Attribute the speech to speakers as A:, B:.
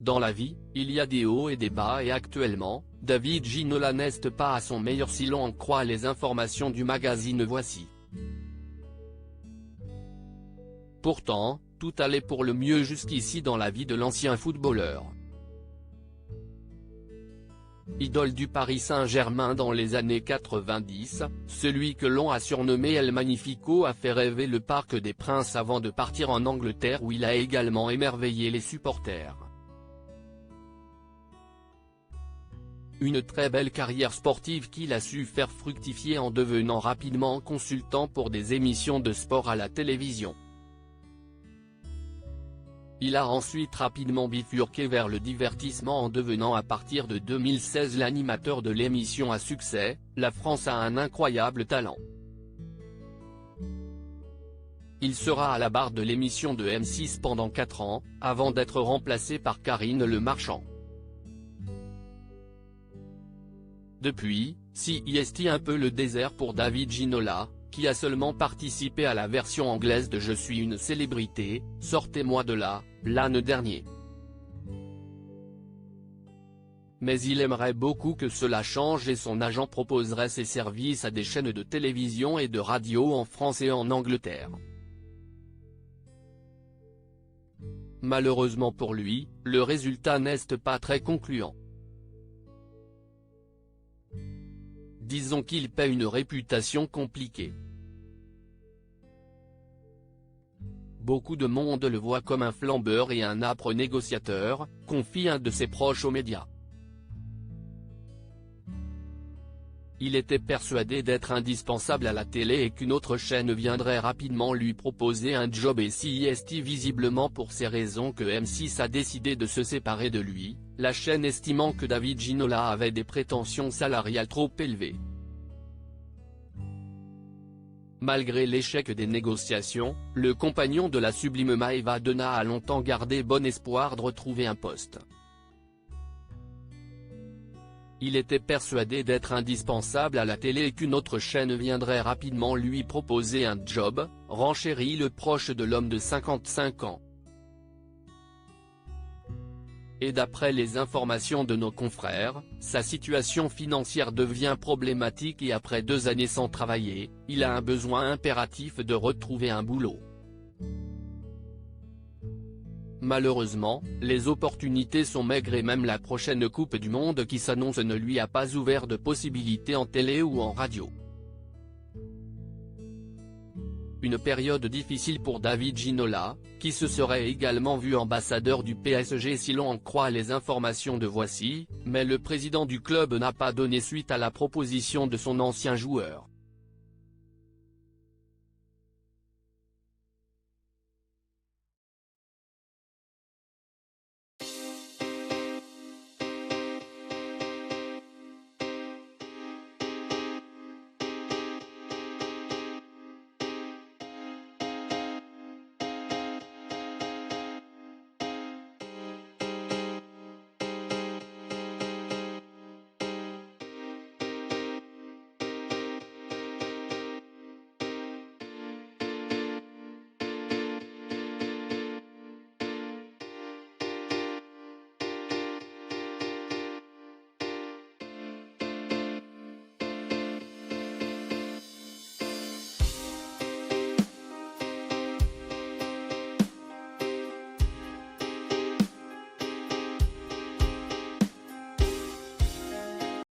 A: Dans la vie, il y a des hauts et des bas et actuellement, David Ginola n'est pas à son meilleur si l'on en croit les informations du magazine Voici. Pourtant, tout allait pour le mieux jusqu'ici dans la vie de l'ancien footballeur. Idole du Paris Saint-Germain dans les années 90, celui que l'on a surnommé El Magnifico a fait rêver le Parc des Princes avant de partir en Angleterre où il a également émerveillé les supporters. Une très belle carrière sportive qu'il a su faire fructifier en devenant rapidement consultant pour des émissions de sport à la télévision. Il a ensuite rapidement bifurqué vers le divertissement en devenant à partir de 2016 l'animateur de l'émission à succès, La France a un incroyable talent. Il sera à la barre de l'émission de M6 pendant 4 ans, avant d'être remplacé par Karine Le Marchand. Depuis, c'est un peu le désert pour David Ginola, qui a seulement participé à la version anglaise de Je suis une célébrité, sortez-moi de là, l'année dernière. Mais il aimerait beaucoup que cela change et son agent proposerait ses services à des chaînes de télévision et de radio en France et en Angleterre. Malheureusement pour lui, le résultat n'est pas très concluant. Disons qu'il paie une réputation compliquée. Beaucoup de monde le voit comme un flambeur et un âpre négociateur, confie un de ses proches aux médias. Il était persuadé d'être indispensable à la télé et qu'une autre chaîne viendrait rapidement lui proposer un job et c'est visiblement pour ces raisons que M6 a décidé de se séparer de lui, la chaîne estimant que David Ginola avait des prétentions salariales trop élevées. Malgré l'échec des négociations, le compagnon de la sublime Maëva Donna a longtemps gardé bon espoir de retrouver un poste. Il était persuadé d'être indispensable à la télé et qu'une autre chaîne viendrait rapidement lui proposer un job, renchérit le proche de l'homme de 55 ans. Et d'après les informations de nos confrères, sa situation financière devient problématique et après 2 années sans travailler, il a un besoin impératif de retrouver un boulot. Malheureusement, les opportunités sont maigres et même la prochaine Coupe du Monde qui s'annonce ne lui a pas ouvert de possibilités en télé ou en radio. Une période difficile pour David Ginola, qui se serait également vu ambassadeur du PSG si l'on en croit les informations de Voici, mais le président du club n'a pas donné suite à la proposition de son ancien joueur.